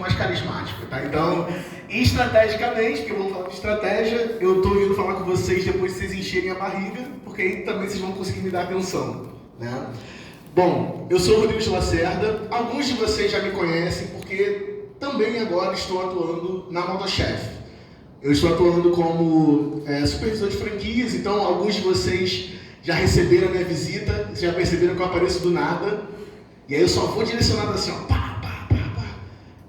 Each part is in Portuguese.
mais carismático, tá? Então, estrategicamente, porque vamos falar de estratégia, eu tô indo falar com vocês depois que vocês encherem a barriga, porque aí também vocês vão conseguir me dar atenção, né? Bom, eu sou o Rodrigo de Lacerda, alguns de vocês já me conhecem, porque também agora estou atuando na Motochef. Eu estou atuando como supervisor de franquias, então alguns de vocês já receberam a minha visita, já perceberam que eu apareço do nada, e aí eu só vou direcionado assim, ó, pá, pá, pá, pá.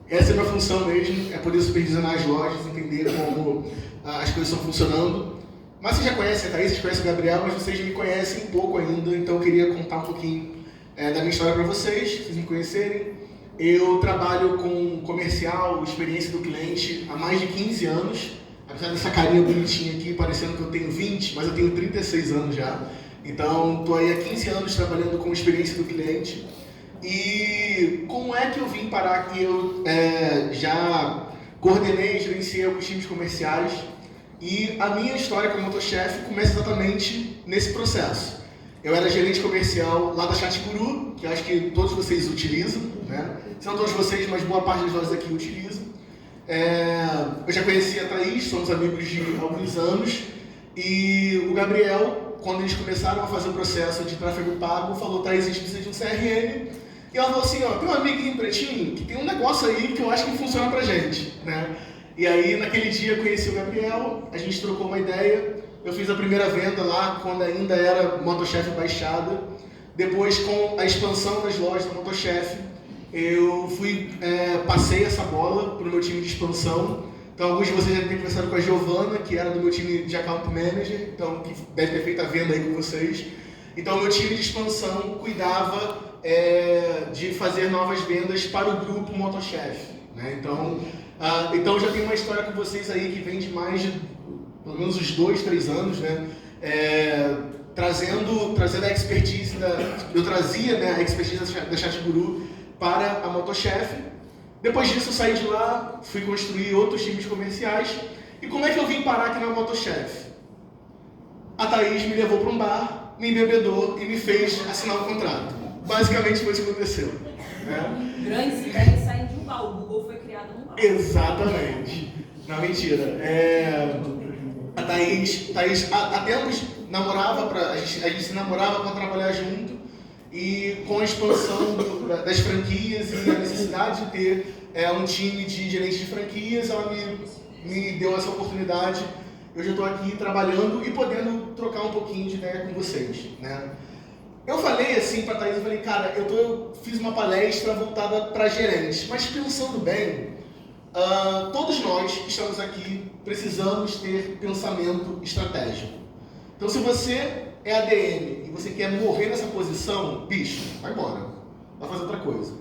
Essa é a minha função mesmo, é poder supervisionar as lojas, entender como as coisas estão funcionando. Mas vocês já conhecem a Thaís, vocês conhecem o Gabriel, mas vocês me conhecem pouco ainda, então eu queria contar um pouquinho da minha história para vocês me conhecerem. Eu trabalho com comercial, experiência do cliente há mais de 15 anos, apesar dessa carinha bonitinha aqui, parecendo que eu tenho 20, mas eu tenho 36 anos já. Então, estou aí há 15 anos trabalhando com experiência do cliente. E como é que eu vim parar aqui? Eu já coordenei, gerenciei alguns times comerciais. E a minha história como Motochef começa exatamente nesse processo. Eu era gerente comercial lá da Chat Guru, que eu acho que todos vocês utilizam, né? Se não todos vocês, mas boa parte das lojas aqui utilizam. Eu já conheci a Thaís, somos amigos de alguns anos. E o Gabriel, quando eles começaram a fazer o processo de tráfego pago, falou: Thaís, a gente precisa de um CRM. E ela falou assim: ó, tem um amiguinho pretinho que tem um negócio aí que eu acho que funciona pra gente, né? E aí, naquele dia, eu conheci o Gabriel, a gente trocou uma ideia. Eu fiz a primeira venda lá, quando ainda era Motochef Baixada. Depois, com a expansão das lojas da Motochef, eu passei essa bola para o meu time de expansão. Então, alguns de vocês já devem ter conversado com a Giovana, que era do meu time de Account Manager, então, que deve ter feito a venda aí com vocês. Então, meu time de expansão cuidava de fazer novas vendas para o grupo Motochef, né? Então, eu já tenho uma história com vocês aí que vem de mais de, pelo menos uns 2, 3 anos, né? Trazendo a expertise eu trazia, né, a expertise da Chat Guru para a Motochef. Depois disso, eu saí de lá, fui construir outros times comerciais. E como é que eu vim parar aqui na Motochef? A Thaís me levou para um bar, me embebedou e me fez assinar um contrato. Basicamente foi isso que aconteceu, né? Grandes ideias saem de um bar, o Google foi criado num bar. Exatamente. Não, mentira. A Thaís há tempos a gente se namorava para trabalhar junto, e com a expansão das franquias e a necessidade de ter um time de gerentes de franquias, ela me deu essa oportunidade. Eu já estou aqui trabalhando e podendo trocar um pouquinho de ideia com vocês, né? Eu falei assim para a Thaís, eu falei: cara, eu fiz uma palestra voltada para gerentes, mas pensando bem, todos nós que estamos aqui precisamos ter pensamento estratégico. Então, se você é ADM e você quer morrer nessa posição, bicho, vai embora, vai fazer outra coisa.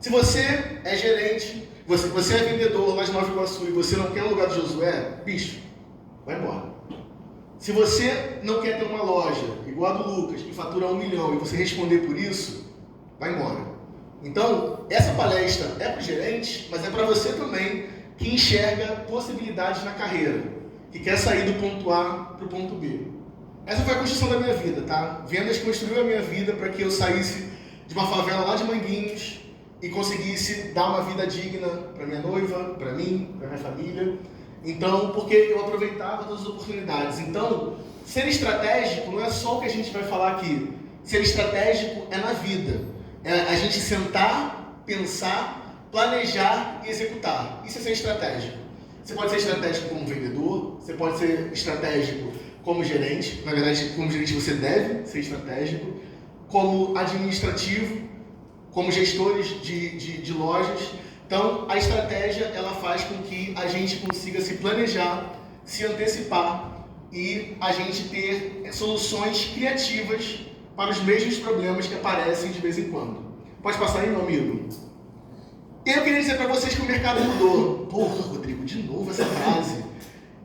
Se você é gerente, você é vendedor lá de Nova Iguaçu e você não quer o lugar de Josué, bicho, vai embora. Se você não quer ter uma loja igual a do Lucas, que fatura 1 milhão, e você responder por isso, vai embora. Então, essa palestra é para o gerente, mas é para você também, que enxerga possibilidades na carreira, que quer sair do ponto A para o ponto B. Essa foi a construção da minha vida, tá? Vendas construiu a minha vida para que eu saísse de uma favela lá de Manguinhos e conseguisse dar uma vida digna para minha noiva, para mim, para minha família. Então, porque eu aproveitava todas as oportunidades. Então, ser estratégico não é só o que a gente vai falar aqui. Ser estratégico é na vida. É a gente sentar, pensar, planejar e executar. Isso é ser estratégico. Você pode ser estratégico como vendedor, você pode ser estratégico como gerente. Na verdade, como gerente você deve ser estratégico. Como administrativo, como gestores de lojas. Então, a estratégia, ela faz com que a gente consiga se planejar, se antecipar e a gente ter soluções criativas para os mesmos problemas que aparecem de vez em quando. Pode passar aí, meu amigo? Eu queria dizer para vocês que o mercado mudou. Porra, Rodrigo, de novo essa frase.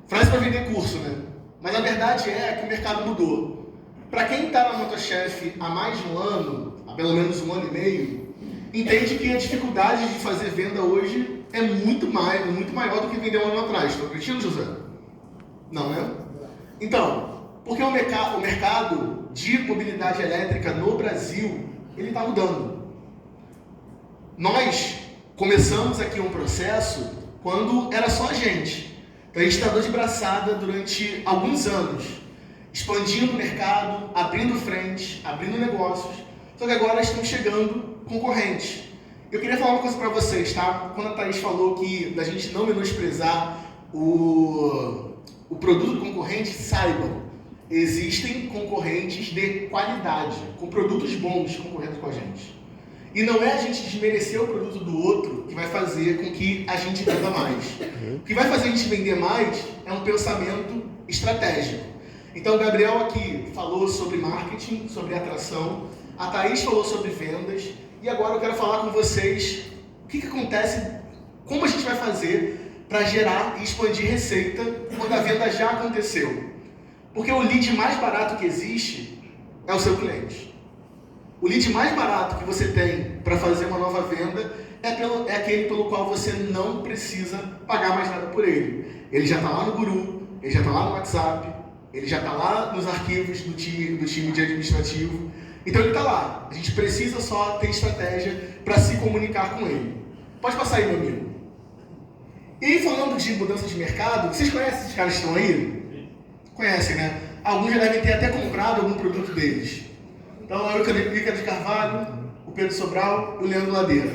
Frase para vender curso, né? Mas a verdade é que o mercado mudou. Para quem está na Motochef há mais de um ano, há pelo menos 1 ano e meio, entende que a dificuldade de fazer venda hoje é muito maior do que vender 1 ano atrás. Estou acreditando, José? Não, né? Então, porque o mercado de mobilidade elétrica no Brasil, ele está mudando. Nós, começamos aqui um processo quando era só a gente. Então a gente está de braçada durante alguns anos, expandindo o mercado, abrindo frente, abrindo negócios, só que agora estão chegando concorrentes. Eu queria falar uma coisa para vocês, tá? Quando a Thaís falou que da gente não menosprezar o produto do concorrente, saibam, existem concorrentes de qualidade, com produtos bons concorrendo com a gente. E não é a gente desmerecer o produto do outro que vai fazer com que a gente venda mais. O que vai fazer a gente vender mais é um pensamento estratégico. Então o Gabriel aqui falou sobre marketing, sobre atração, a Thaís falou sobre vendas, e agora eu quero falar com vocês o que acontece, como a gente vai fazer para gerar e expandir receita quando a venda já aconteceu. Porque o lead mais barato que existe é o seu cliente. O lead mais barato que você tem para fazer uma nova venda é aquele pelo qual você não precisa pagar mais nada por ele. Ele já está lá no Guru, ele já está lá no WhatsApp, ele já está lá nos arquivos do time de administrativo. Então ele está lá. A gente precisa só ter estratégia para se comunicar com ele. Pode passar aí, meu amigo. E aí, falando de mudança de mercado, vocês conhecem esses caras que estão aí? Conhecem, né? Alguns já devem ter até comprado algum produto deles. Então, é o Ricardo de Carvalho, o Pedro Sobral e o Leandro Ladeira.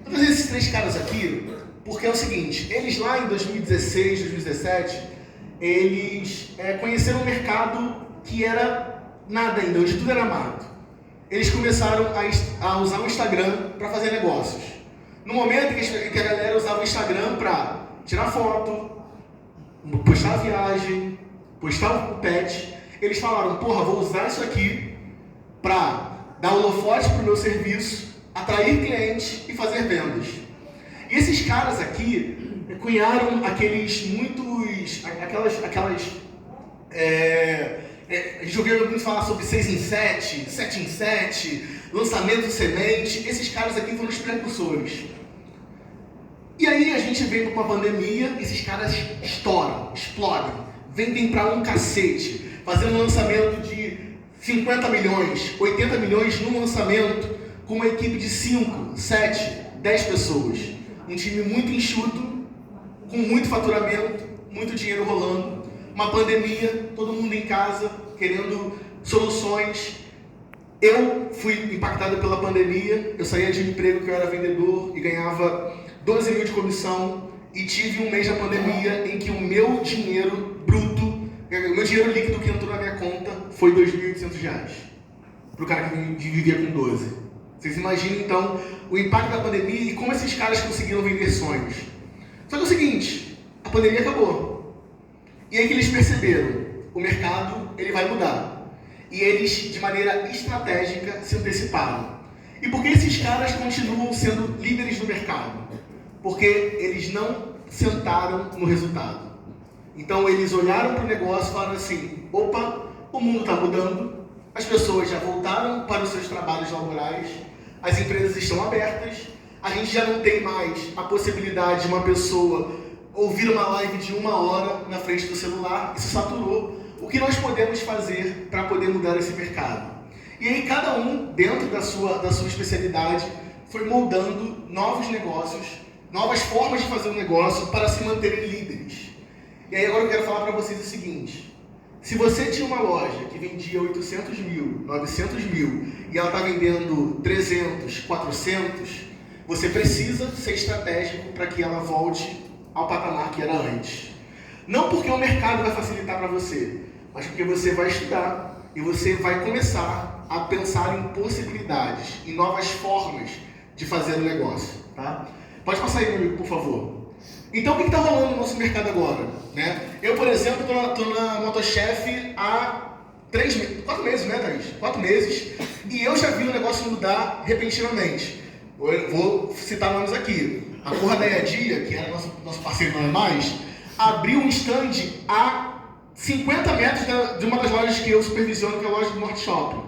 Vou trazer esses três caras aqui, porque é o seguinte, eles lá em 2016, 2017, eles conheceram um mercado que era nada ainda, onde tudo era mato. Eles começaram a usar o Instagram para fazer negócios. No momento que a galera usava o Instagram para tirar foto, postar a viagem, postar o pet, eles falaram, porra, vou usar isso aqui para dar holofote para o meu serviço, atrair clientes e fazer vendas. E esses caras aqui cunharam a gente ouviu muito falar sobre 6 em 7, 7 em 7, lançamento de semente. Esses caras aqui foram os precursores. E aí a gente veio com a pandemia, esses caras estouram, explodem, vendem para um cacete, fazendo um lançamento de 50 milhões, 80 milhões num lançamento com uma equipe de 5, 7, 10 pessoas. Um time muito enxuto, com muito faturamento, muito dinheiro rolando, uma pandemia, todo mundo em casa, querendo soluções. Eu fui impactado pela pandemia, eu saía de um emprego que eu era vendedor e ganhava 12 mil de comissão, e tive um mês da pandemia em que o meu dinheiro bruto, o meu dinheiro líquido que entrou na minha conta foi R$ 2.800, para o cara que vivia com 12. Vocês imaginam então o impacto da pandemia e como esses caras conseguiram vender sonhos. Só que é o seguinte, a pandemia acabou. E aí que eles perceberam, o mercado ele vai mudar. E eles, de maneira estratégica, se anteciparam. E por que esses caras continuam sendo líderes do mercado? Porque eles não sentaram no resultado. Então eles olharam para o negócio e falaram assim, opa, o mundo está mudando, as pessoas já voltaram para os seus trabalhos laborais, as empresas estão abertas, a gente já não tem mais a possibilidade de uma pessoa ouvir uma live de 1 hora na frente do celular, isso saturou. O que nós podemos fazer para poder mudar esse mercado? E aí cada um, dentro da sua especialidade, foi moldando novos negócios, novas formas de fazer um negócio para se manterem líderes. E aí agora eu quero falar para vocês o seguinte, se você tinha uma loja que vendia 800 mil, 900 mil, e ela está vendendo 300, 400, você precisa ser estratégico para que ela volte ao patamar que era antes. Não porque o mercado vai facilitar para você, mas porque você vai estudar e você vai começar a pensar em possibilidades, em novas formas de fazer o negócio, tá? Pode passar aí, meu amigo, por favor. Então, o que está rolando no nosso mercado agora? Né? Eu, por exemplo, estou na Motochef há 4 meses, né, Thaís? 4 meses. E eu já vi o negócio mudar repentinamente. Eu vou citar nomes aqui. A Corra da Iadia, que era nosso parceiro não é mais, abriu um stand a 50 metros de uma das lojas que eu supervisiono, que é a loja do Norte Shopping.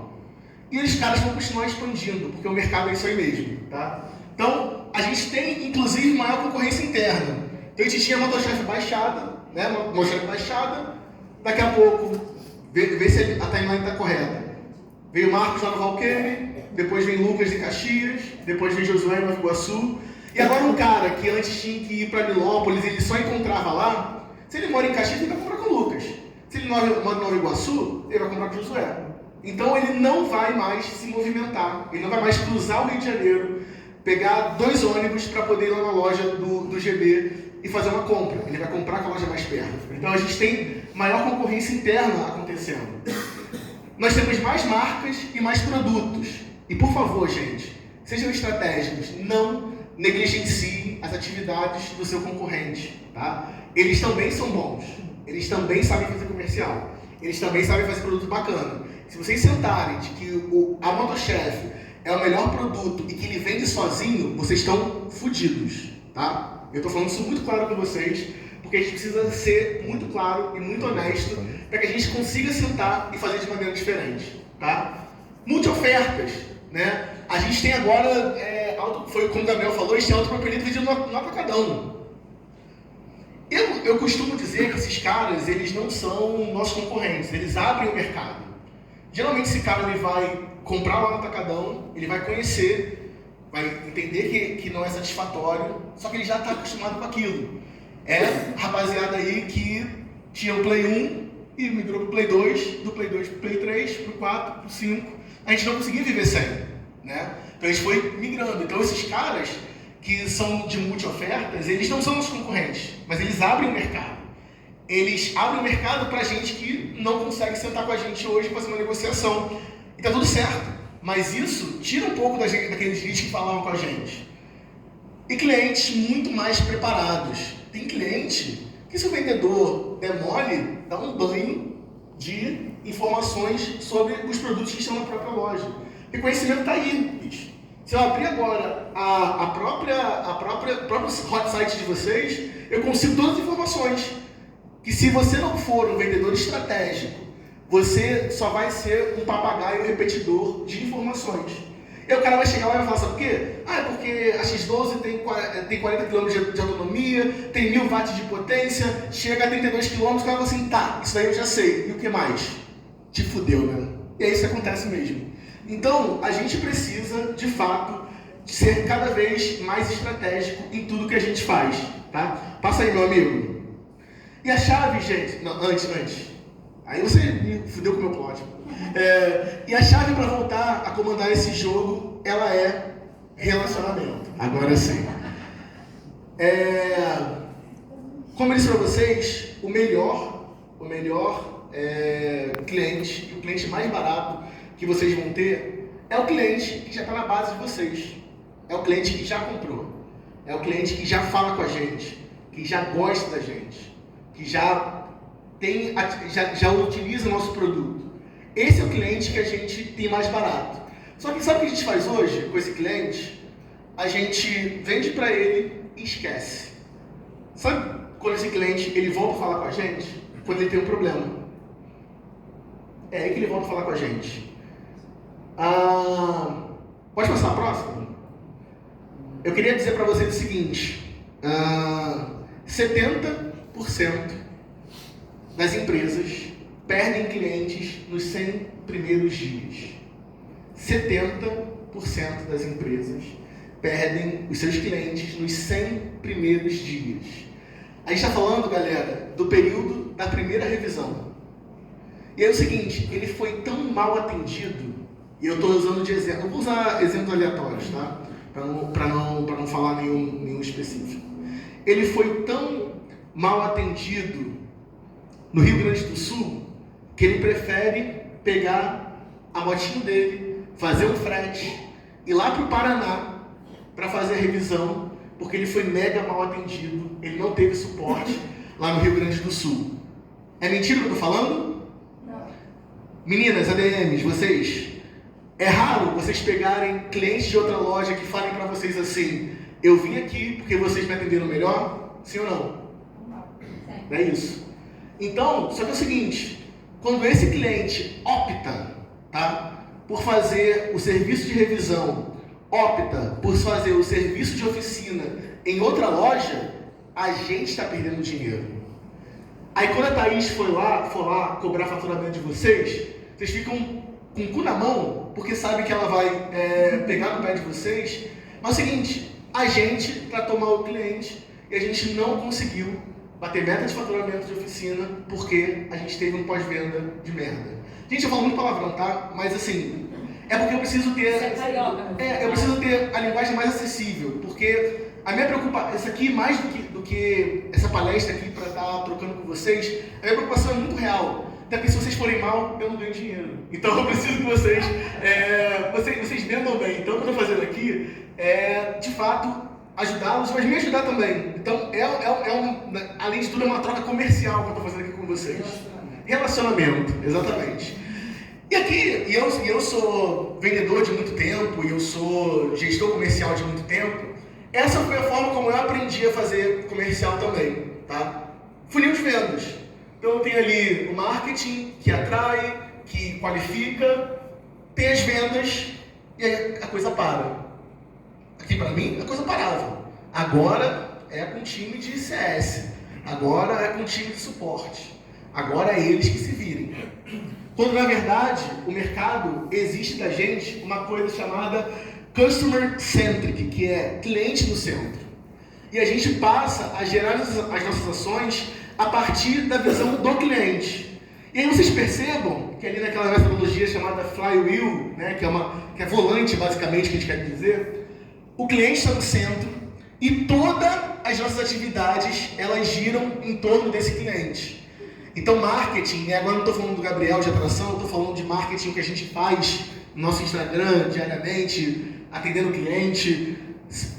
E os caras vão continuar expandindo, porque o mercado é isso aí mesmo, tá? Então, a gente tem, inclusive, maior concorrência interna. Então, a gente tinha a Motochef baixada, né? Motochef baixada. Daqui a pouco, vê se a timeline está correta. Veio o Marcos lá no Valqueire, depois vem Lucas de Caxias, depois vem Josué em Nova Iguaçu. E agora um cara que antes tinha que ir para Milópolis, ele só encontrava lá, se ele mora em Caxias, ele vai comprar com o Lucas. Se ele mora em Nova Iguaçu, ele vai comprar com o Josué. Então ele não vai mais se movimentar, ele não vai mais cruzar o Rio de Janeiro, pegar 2 ônibus para poder ir lá na loja do GB e fazer uma compra. Ele vai comprar com a loja mais perto. Então a gente tem maior concorrência interna acontecendo. Nós temos mais marcas e mais produtos. E por favor, gente, sejam estratégicos, não negligenciem as atividades do seu concorrente, tá? Eles também são bons, eles também sabem fazer comercial, eles também sabem fazer produto bacana. Se vocês sentarem de que a Motochef é o melhor produto e que ele vende sozinho, vocês estão fodidos, tá? Eu estou falando isso muito claro com vocês, porque a gente precisa ser muito claro e muito honesto para que a gente consiga sentar e fazer de maneira diferente, tá? Multi-ofertas, né? A gente tem agora, foi como o Gabriel falou, a gente tem autopropelido vendido no atacadão. Eu costumo dizer que esses caras, eles não são nossos concorrentes, eles abrem o mercado. Geralmente esse cara ele vai comprar lá no atacadão, ele vai conhecer, vai entender que não é satisfatório, só que ele já está acostumado com aquilo. É rapaziada aí que tinha o Play 1 e migrou pro Play 2, do Play 2 pro Play 3, pro 4, pro 5. A gente não conseguia viver sem, né? Então a gente foi migrando. Então esses caras que são de multi-ofertas, eles não são nossos concorrentes, mas eles abrem o mercado. Eles abrem o mercado para gente que não consegue sentar com a gente hoje e fazer uma negociação. E tá tudo certo. Mas isso tira um pouco daqueles leads que falavam com a gente. E clientes muito mais preparados. Tem cliente que, se o vendedor der mole, dá um banho de informações sobre os produtos que estão na própria loja. E o conhecimento está aí, bicho. Se eu abrir agora próprio hot site de vocês, eu consigo todas as informações. Que se você não for um vendedor estratégico, você só vai ser um papagaio repetidor de informações. E o cara vai chegar lá e vai falar, sabe por quê? Ah, é porque a X12 tem 40 km de autonomia, tem 1000 watts de potência, chega a 32 km, o cara fala assim, tá, isso daí eu já sei. E o que mais? Te fudeu, né? E é isso que acontece mesmo. Então, a gente precisa, de fato, ser cada vez mais estratégico em tudo que a gente faz, tá? Passa aí, meu amigo. E a chave, gente... Não, antes. Aí você me fudeu com o meu plot. E a chave para voltar a comandar esse jogo, ela é relacionamento. Agora sim. Como eu disse para vocês, o melhor cliente, o cliente mais barato que vocês vão ter, é o cliente que já está na base de vocês. É o cliente que já comprou. É o cliente que já fala com a gente, que já gosta da gente, que já utiliza o nosso produto. Esse é o cliente que a gente tem mais barato. Só que sabe o que a gente faz hoje com esse cliente? A gente vende para ele e esquece. Sabe quando esse cliente ele volta a falar com a gente? Quando ele tem um problema. É aí que ele volta a falar com a gente. Pode passar a próxima? Eu queria dizer para vocês o seguinte. 70% das empresas perdem clientes nos 100 primeiros dias. 70% das empresas perdem os seus clientes nos 100 primeiros dias. A gente está falando, galera, do período da primeira revisão. E é o seguinte, ele foi tão mal atendido, e eu estou usando de exemplo, eu vou usar exemplos aleatórios, tá? Para não falar nenhum específico. Ele foi tão mal atendido no Rio Grande do Sul, que ele prefere pegar a motinho dele, fazer um frete, ir lá para o Paraná para fazer a revisão, porque ele foi mega mal atendido, ele não teve suporte lá no Rio Grande do Sul. É mentira o que eu estou falando? Não. Meninas, ADMs, vocês, é raro vocês pegarem clientes de outra loja que falem para vocês assim, eu vim aqui porque vocês me atenderam melhor? Sim ou não? Não é isso. Então, só que é o seguinte, quando esse cliente opta, tá, por fazer o serviço de revisão, opta por fazer o serviço de oficina em outra loja, a gente está perdendo dinheiro. Aí quando a Thaís for lá cobrar faturamento de vocês ficam com o cu na mão, porque sabe que ela vai pegar no pé de vocês. Mas é o seguinte, a gente para tomar o cliente e a gente não conseguiu bater meta de faturamento de oficina porque a gente teve um pós-venda de merda. Gente, eu falo muito palavrão, tá? Mas assim, é porque eu preciso ter... Você é carioca. eu preciso ter a linguagem mais acessível, porque a minha preocupação, isso aqui mais do que essa palestra aqui para estar trocando com vocês, a minha preocupação é muito real. Até porque se vocês forem mal, eu não ganho dinheiro. Então eu preciso que vocês vendam bem. Então o que eu estou fazendo aqui é, de fato, ajudá-los, mas me ajudar também. Então, além de tudo, é uma troca comercial que eu estou fazendo aqui com vocês. Relacionamento, exatamente. E aqui, eu sou vendedor de muito tempo, e eu sou gestor comercial de muito tempo. Essa foi a forma como eu aprendi a fazer comercial também, tá? Funil de vendas. Então eu tenho ali o marketing, que atrai, que qualifica, tem as vendas, e aí a coisa para. Aqui para mim, a coisa parava. Agora é com time de CS, agora é com time de suporte, agora é eles que se virem. Quando na verdade o mercado exige da gente uma coisa chamada Customer Centric, que é cliente no centro. E a gente passa a gerar as nossas ações a partir da visão do cliente. E aí vocês percebam que ali naquela metodologia chamada Flywheel, né, que é volante basicamente, que a gente quer dizer, o cliente está no centro e todas as nossas atividades elas giram em torno desse cliente. Então marketing, agora não estou falando do Gabriel de atração, estou falando de marketing que a gente faz no nosso Instagram diariamente, atendendo o cliente.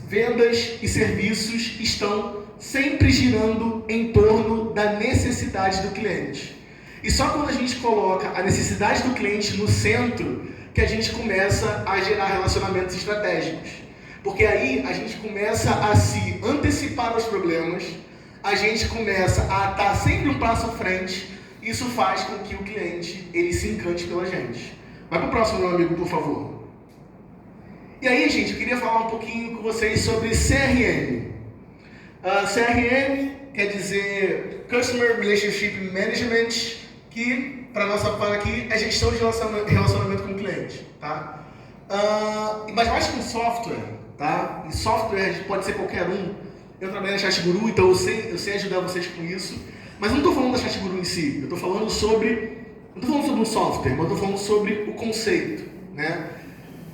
Vendas e serviços estão sempre girando em torno da necessidade do cliente. E só quando a gente coloca a necessidade do cliente no centro que a gente começa a gerar relacionamentos estratégicos. Porque aí a gente começa a se antecipar aos problemas, a gente começa a estar sempre um passo à frente, e isso faz com que o cliente ele se encante pela gente. Vai para o próximo, meu amigo, por favor. E aí, gente, eu queria falar um pouquinho com vocês sobre CRM. CRM quer dizer Customer Relationship Management, que, para nossa parte aqui, é gestão de relacionamento com o cliente, tá? Mas mais que um software, tá? E software pode ser qualquer um. Eu trabalho na ChatGuru, então eu sei ajudar vocês com isso. Mas eu não estou falando da ChatGuru em si, eu estou falando sobre... Não estou falando sobre um software, mas estou falando sobre o conceito, né?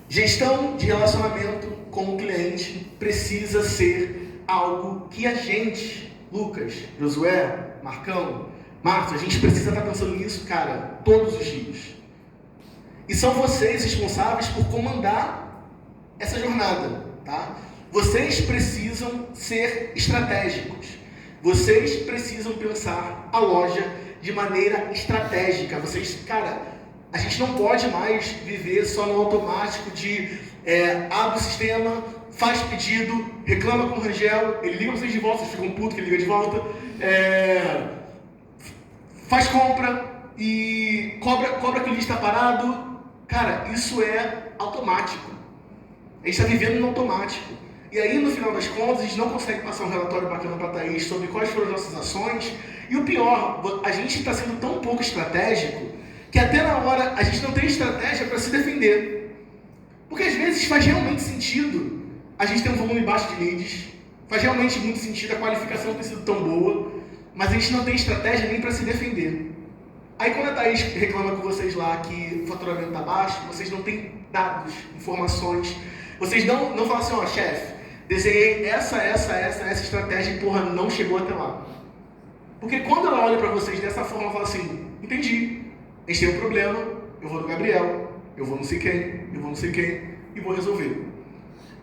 Gestão de relacionamento com o cliente precisa ser algo que a gente, Lucas, Josué, Marcão, Marcos, a gente precisa estar pensando nisso, cara, todos os dias. E são vocês responsáveis por comandar essa jornada, tá? Vocês precisam ser estratégicos. Vocês precisam pensar a loja de maneira estratégica. A gente não pode mais viver só no automático de abre o sistema, faz pedido, reclama com o Rangel, ele liga vocês de volta, vocês ficam putos que ele liga de volta, faz compra e cobra que o lixo está parado. Cara, isso é automático. A gente está vivendo no automático. E aí, no final das contas, a gente não consegue passar um relatório bacana para a Thaís sobre quais foram as nossas ações. E o pior, a gente está sendo tão pouco estratégico que até na hora a gente não tem estratégia para se defender. Porque às vezes faz realmente sentido a gente ter um volume baixo de leads, faz realmente muito sentido a qualificação ter sido tão boa, mas a gente não tem estratégia nem para se defender. Aí quando a Thaís reclama com vocês lá que o faturamento está baixo, vocês não têm dados, informações, vocês não falam assim, ó, chefe, desenhei essa estratégia e porra, não chegou até lá. Porque quando ela olha para vocês dessa forma, ela fala assim, entendi, a gente tem um problema, eu vou no Gabriel, eu vou não sei quem, e vou resolver.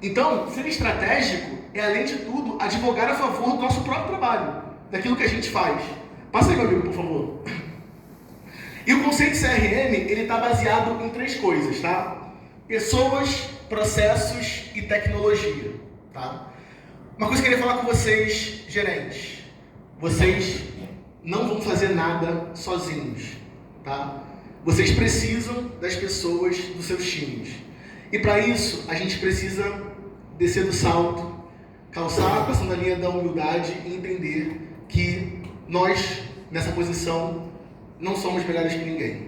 Então, ser estratégico é, além de tudo, advogar a favor do nosso próprio trabalho, daquilo que a gente faz. Passa aí, meu amigo, por favor. E o conceito de CRM, ele está baseado em 3 coisas, tá? Pessoas, processos e tecnologia, tá? Uma coisa que eu queria falar com vocês, gerentes. Vocês não vão fazer nada sozinhos, tá? Vocês precisam das pessoas dos seus times. E para isso, a gente precisa descer do salto, calçar passando a linha da humildade e entender que nós, nessa posição, não somos melhores que ninguém.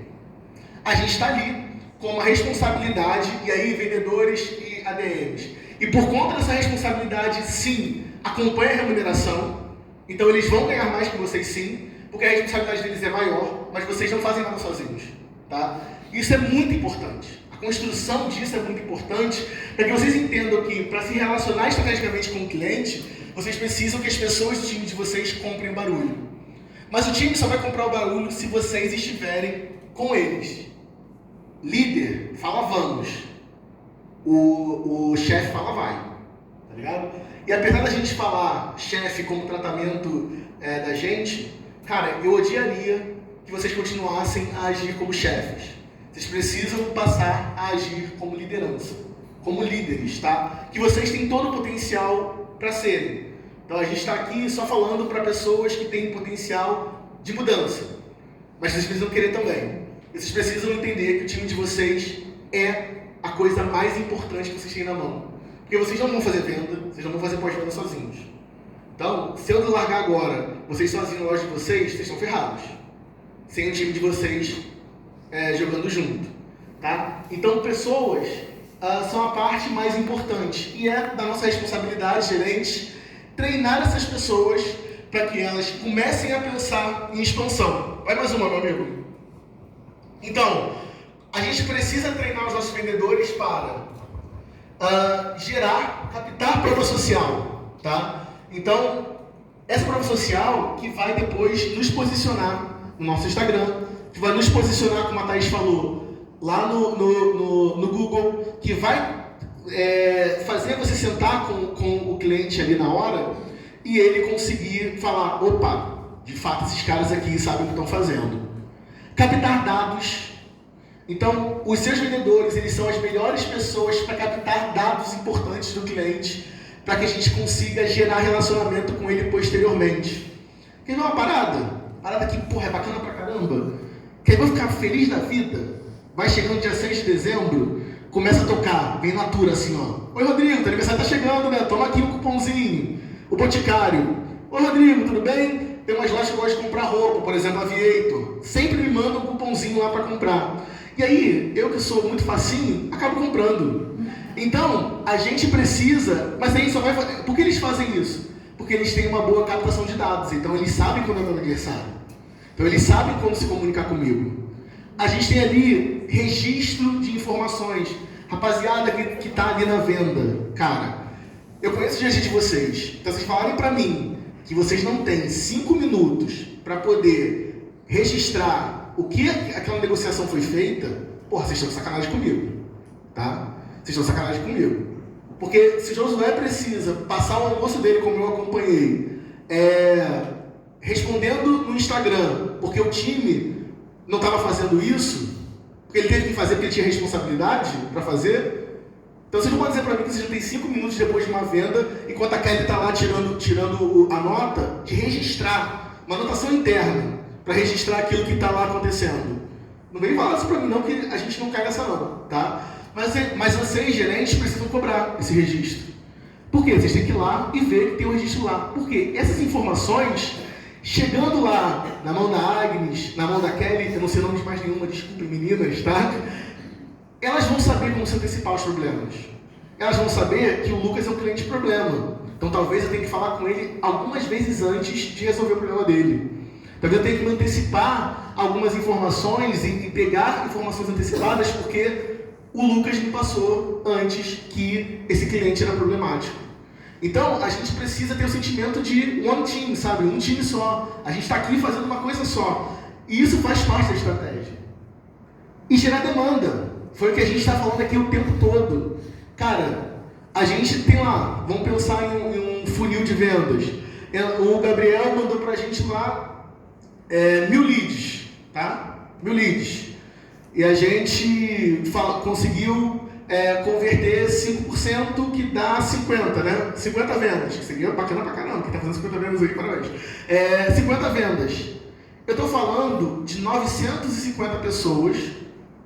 A gente está ali com uma responsabilidade, e aí vendedores e ADMs, E por conta dessa responsabilidade, sim, acompanha a remuneração. Então eles vão ganhar mais que vocês, sim, porque a responsabilidade deles é maior, mas vocês não fazem nada sozinhos, tá? Isso é muito importante. A construção disso é muito importante para que vocês entendam que, para se relacionar estrategicamente com o cliente, vocês precisam que as pessoas do time de vocês comprem o barulho. Mas o time só vai comprar o barulho se vocês estiverem com eles. Líder fala vamos, o chefe fala vai, tá ligado? E apesar da gente falar chefe como tratamento da gente, cara, eu odiaria que vocês continuassem a agir como chefes. Vocês precisam passar a agir como liderança, como líderes, tá? Que vocês têm todo o potencial para serem. Então a gente está aqui só falando para pessoas que têm potencial de mudança, mas vocês precisam querer também. Vocês precisam entender que o time de vocês é a coisa mais importante que vocês têm na mão. Porque vocês não vão fazer venda, vocês não vão fazer pós-venda sozinhos. Então, se eu largar agora, vocês sozinhos na loja de vocês estão ferrados. Sem o time de vocês jogando junto. Tá? Então, pessoas são a parte mais importante. E é da nossa responsabilidade, gerentes, treinar essas pessoas para que elas comecem a pensar em expansão. Vai mais uma, meu amigo. Então, a gente precisa treinar os nossos vendedores para captar prova social, tá? Então, essa prova social que vai depois nos posicionar no nosso Instagram, que vai nos posicionar, como a Thaís falou, lá no Google, que vai fazer você sentar com o cliente ali na hora e ele conseguir falar, opa, de fato esses caras aqui sabem o que estão fazendo. Captar dados. Então, os seus vendedores, eles são as melhores pessoas para captar dados importantes do cliente, para que a gente consiga gerar relacionamento com ele posteriormente. Quer ver uma parada? Parada que, porra, é bacana pra caramba. Quer ver eu ficar feliz da vida? Vai chegando dia 6 de dezembro, começa a tocar, vem Natura assim, ó. Oi, Rodrigo, teu aniversário tá chegando, né? Toma aqui um cupomzinho. O Boticário. Oi, Rodrigo, tudo bem? Tem umas lojas que eu gosto de comprar roupa, por exemplo, a Aviator. Sempre me manda um cupomzinho lá para comprar. E aí, eu que sou muito facinho, acabo comprando. Então, a gente precisa... Mas aí só vai fazer... Por que eles fazem isso? Porque eles têm uma boa captação de dados. Então, eles sabem quando é meu aniversário. Então, eles sabem como se comunicar comigo. A gente tem ali registro de informações. Rapaziada que tá ali na venda. Cara, eu conheço o GG de vocês. Então, vocês falarem para mim que vocês não têm 5 minutos para poder registrar o que aquela negociação foi feita, porra, vocês estão de sacanagem comigo, tá? Vocês estão de sacanagem comigo. Porque se o Josué precisa passar o almoço dele, como eu acompanhei, respondendo no Instagram, porque o time não estava fazendo isso, porque ele teve que fazer porque ele tinha responsabilidade para fazer, então vocês não podem dizer para mim que vocês não têm 5 minutos depois de uma venda, enquanto a Kelly está lá tirando a nota, de registrar uma anotação interna, para registrar aquilo que está lá acontecendo. Não vem falar isso para mim não, que a gente não cai nessa não, tá? Mas vocês, gerentes, precisam cobrar esse registro. Por quê? Vocês têm que ir lá e ver que tem o registro lá. Por quê? Essas informações, chegando lá na mão da Agnes, na mão da Kelly, eu não sei o nome de mais nenhuma, desculpem meninas, tá? Elas vão saber como se antecipar os problemas. Elas vão saber que o Lucas é um cliente problema. Então talvez eu tenha que falar com ele algumas vezes antes de resolver o problema dele. Talvez eu tenha que me antecipar algumas informações e pegar informações antecipadas porque o Lucas me passou antes que esse cliente era problemático. Então, a gente precisa ter o sentimento de one team, sabe? Um time só. A gente está aqui fazendo uma coisa só. E isso faz parte da estratégia. E gerar demanda. Foi o que a gente está falando aqui o tempo todo. Cara, a gente tem lá, vamos pensar em um funil de vendas. O Gabriel mandou pra gente lá 1000 leads, tá? 1000 leads. E a gente conseguiu converter 5%, que dá 50, né? 50 vendas, que seria bacana pra caramba, quem tá fazendo 50 vendas aí, parabéns. 50 vendas. Eu tô falando de 950 pessoas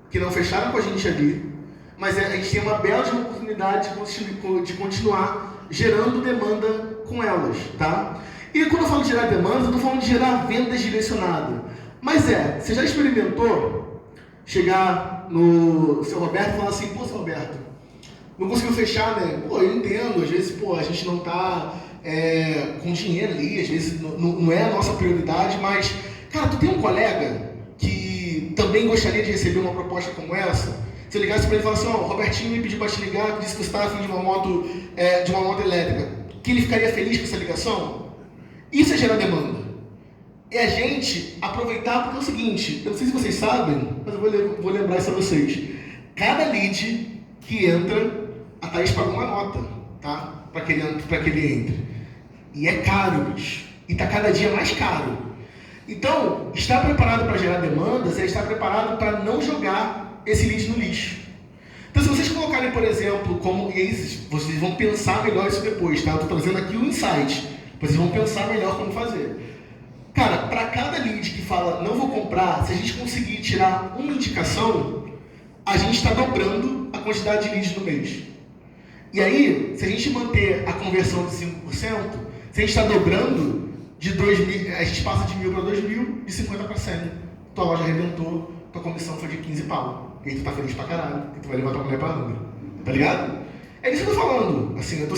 que não fecharam com a gente ali, mas a gente tem uma bela oportunidade de continuar gerando demanda com elas, tá? E quando eu falo de gerar demanda, eu tô falando de gerar vendas direcionadas. Mas você já experimentou chegar no seu Roberto e falar assim, pô, seu Roberto, não conseguiu fechar, né? Pô, eu entendo, às vezes, pô, a gente não tá com dinheiro ali, às vezes não é a nossa prioridade, mas, cara, tu tem um colega que também gostaria de receber uma proposta como essa? Se ligasse pra ele e falasse, ó, o Robertinho me pediu pra te ligar, disse que você estava afim de uma moto elétrica, que ele ficaria feliz com essa ligação? Isso é gerar demanda. É a gente aproveitar, porque é o seguinte, eu não sei se vocês sabem, mas eu vou lembrar isso a vocês. Cada lead que entra, a Thaís paga uma nota, tá? Para que ele entre. E é caro, bicho. E está cada dia mais caro. Então, estar preparado para gerar demandas é estar preparado para não jogar esse lead no lixo. Então, se vocês colocarem, por exemplo, vocês vão pensar melhor isso depois, tá? Eu estou trazendo aqui um insight. Vocês vão pensar melhor como fazer. Cara, para cada lead que fala não vou comprar, se a gente conseguir tirar uma indicação, a gente está dobrando a quantidade de leads no mês. E aí, se a gente manter a conversão de 5%, se a gente está dobrando de 2.000, a gente passa de 1.000 para 2.000, de 50 para 100. Tua loja arrebentou, tua comissão foi de 15 pau. E aí tu tá feliz pra caralho, e tu vai levar tua mulher pra Angra. Tá ligado? É isso que eu tô falando. Assim, eu tô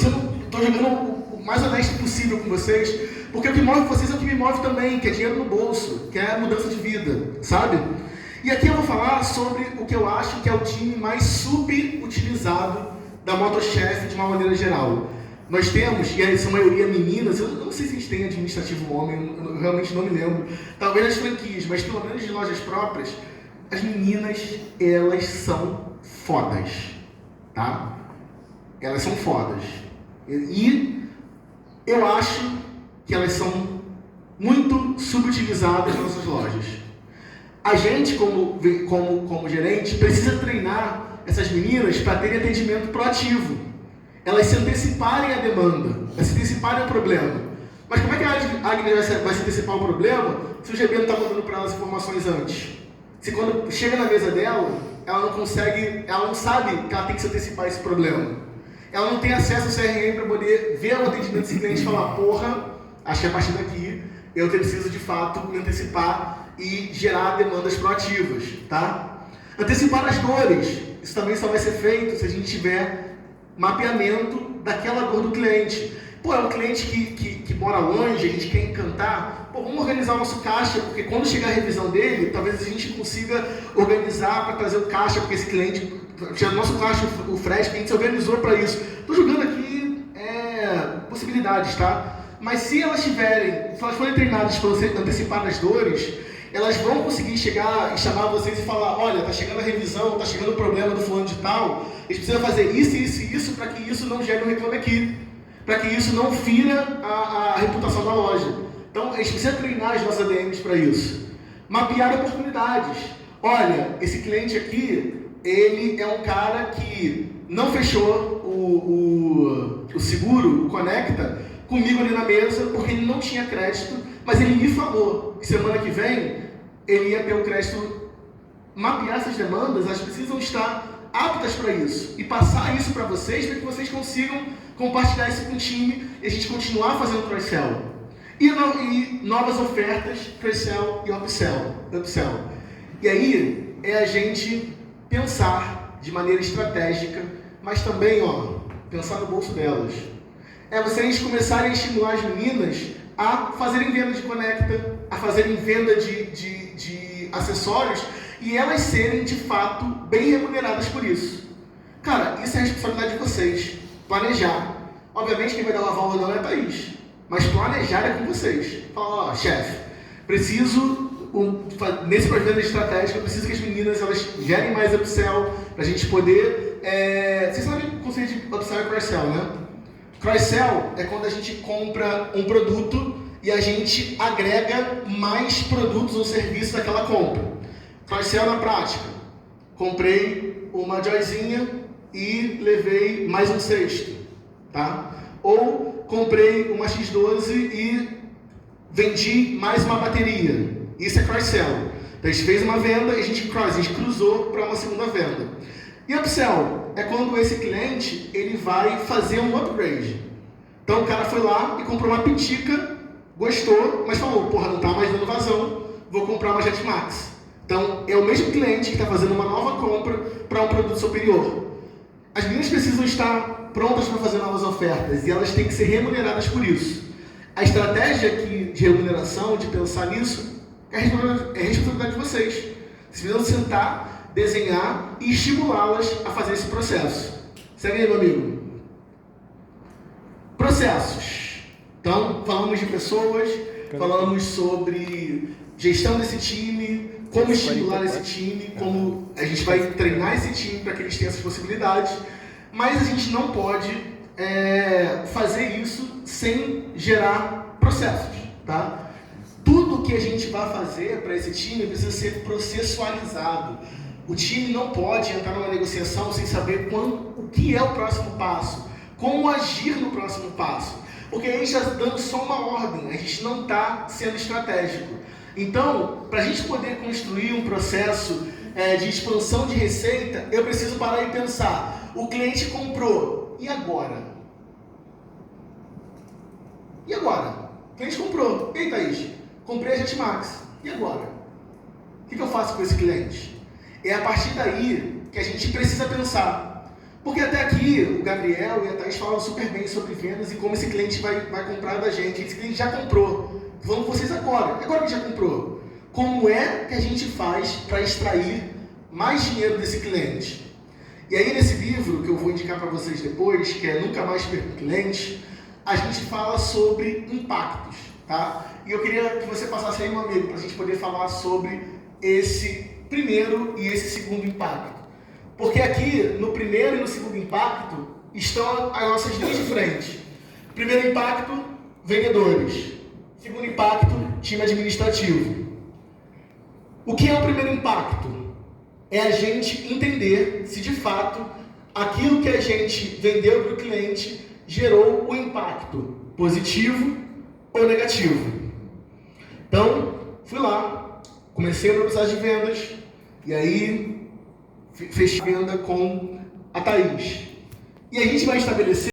jogando o mais honesto possível com vocês, porque o que move vocês é o que me move também, que é dinheiro no bolso, que é mudança de vida, sabe? E aqui eu vou falar sobre o que eu acho que é o time mais subutilizado da Motochef de uma maneira geral. Nós temos, e a sua maioria meninas, eu não sei se a gente tem administrativo homem, eu realmente não me lembro, talvez nas franquias, mas pelo menos de lojas próprias, as meninas, elas são fodas, tá? Elas são fodas. E eu acho que elas são muito subutilizadas nas nossas lojas. A gente, como gerente, precisa treinar essas meninas para terem atendimento proativo. Elas se anteciparem à demanda, elas se anteciparem ao problema. Mas como é que a Agnes vai se antecipar ao problema se o GB não está mandando para elas informações antes? Se quando chega na mesa dela, ela não consegue, ela não sabe que ela tem que se antecipar a esse problema. Ela não tem acesso ao CRM para poder ver o atendimento desse cliente e falar, porra, acho que a partir daqui eu preciso de fato me antecipar e gerar demandas proativas, tá? Antecipar as dores, isso também só vai ser feito se a gente tiver mapeamento daquela dor do cliente. Pô, é um cliente que mora longe, a gente quer encantar, pô, vamos organizar o nosso caixa, porque quando chegar a revisão dele, talvez a gente consiga organizar para trazer o caixa, porque esse cliente, o nosso caixa, o Fresco, a gente se organizou para isso. Estou jogando aqui possibilidades, tá? Mas se elas forem treinadas para antecipar as dores, elas vão conseguir chegar e chamar vocês e falar, olha, tá chegando a revisão, tá chegando o problema do fulano de tal, a gente precisa fazer isso, isso e isso para que isso não gere um reclame aqui, para que isso não fira a reputação da loja. Então, a gente precisa treinar as nossas ADMs para isso. Mapear oportunidades. Olha, esse cliente aqui, ele é um cara que não fechou o seguro, o Conecta, comigo ali na mesa, porque ele não tinha crédito, mas ele me falou que semana que vem ele ia ter o crédito. Mapear essas demandas, elas precisam estar aptas para isso e passar isso para vocês, para que vocês consigam compartilhar isso com o time e a gente continuar fazendo cross-sell. E novas ofertas, cross-sell e upsell. E aí é a gente pensar de maneira estratégica, mas também pensar no bolso delas. É vocês começarem a estimular as meninas a fazerem venda de Conecta, a fazerem venda de acessórios e elas serem, de fato, bem remuneradas por isso. Cara, isso é a responsabilidade de vocês. Planejar. Obviamente, quem vai dar uma válvula não é a Thaís, mas planejar é com vocês. Fala, chefe, nesse projeto estratégico, eu preciso que as meninas elas gerem mais upsell, para a gente poder... vocês sabem o conceito de upsell e cross-sell, né? Cross-sell é quando a gente compra um produto e a gente agrega mais produtos ou serviços daquela compra. Cross-sell na prática. Comprei uma joyzinha e levei mais um cesto, tá? Ou comprei uma X12 e vendi mais uma bateria. Isso é cross-sell. Então a gente fez uma venda e a gente cruzou para uma segunda venda. E upsell é quando esse cliente ele vai fazer um upgrade. Então o cara foi lá e comprou uma Pitica, gostou, mas falou, porra, não tá mais dando vazão, vou comprar uma Jetmax. Então é o mesmo cliente que está fazendo uma nova compra para um produto superior. as meninas precisam estar prontas para fazer novas ofertas e elas têm que ser remuneradas por isso. A estratégia aqui de remuneração, de pensar nisso, é responsabilidade de vocês. Vocês precisam sentar, desenhar e estimulá-las a fazer esse processo. Segue aí, meu amigo. Processos. Então, falamos de pessoas, falamos sobre gestão desse time, como estimular esse time, como a gente vai treinar esse time para que eles tenham essas possibilidades, mas a gente não pode fazer isso sem gerar processos, tá? Tudo que a gente vai fazer para esse time precisa ser processualizado. O time não pode entrar numa negociação sem saber o que é o próximo passo, como agir no próximo passo, porque a gente está dando só uma ordem, a gente não está sendo estratégico. Então, para a gente poder construir um processo de expansão de receita, eu preciso parar e pensar, o cliente comprou, e agora? E agora? O cliente comprou, e aí, Thaís? Comprei a Jetmax, e agora? O que eu faço com esse cliente? É a partir daí que a gente precisa pensar. Porque até aqui, o Gabriel e a Thaís falam super bem sobre vendas e como esse cliente vai comprar da gente. Esse cliente já comprou. Vamos com vocês agora. Agora que já comprou, como é que a gente faz para extrair mais dinheiro desse cliente? E aí, nesse livro, que eu vou indicar para vocês depois, que é Nunca Mais Perca um Cliente, a gente fala sobre impactos, tá? E eu queria que você passasse aí, meu amigo, para a gente poder falar sobre esse primeiro e esse segundo impacto. Porque aqui, no primeiro e no segundo impacto, estão as nossas linhas de frente. Primeiro impacto, vendedores. Segundo impacto, time administrativo. O que é o primeiro impacto? É a gente entender se de fato aquilo que a gente vendeu para o cliente gerou um impacto positivo ou negativo. Então, fui lá, comecei o processo de vendas e aí fechei a venda com a Thaís. E a gente vai estabelecer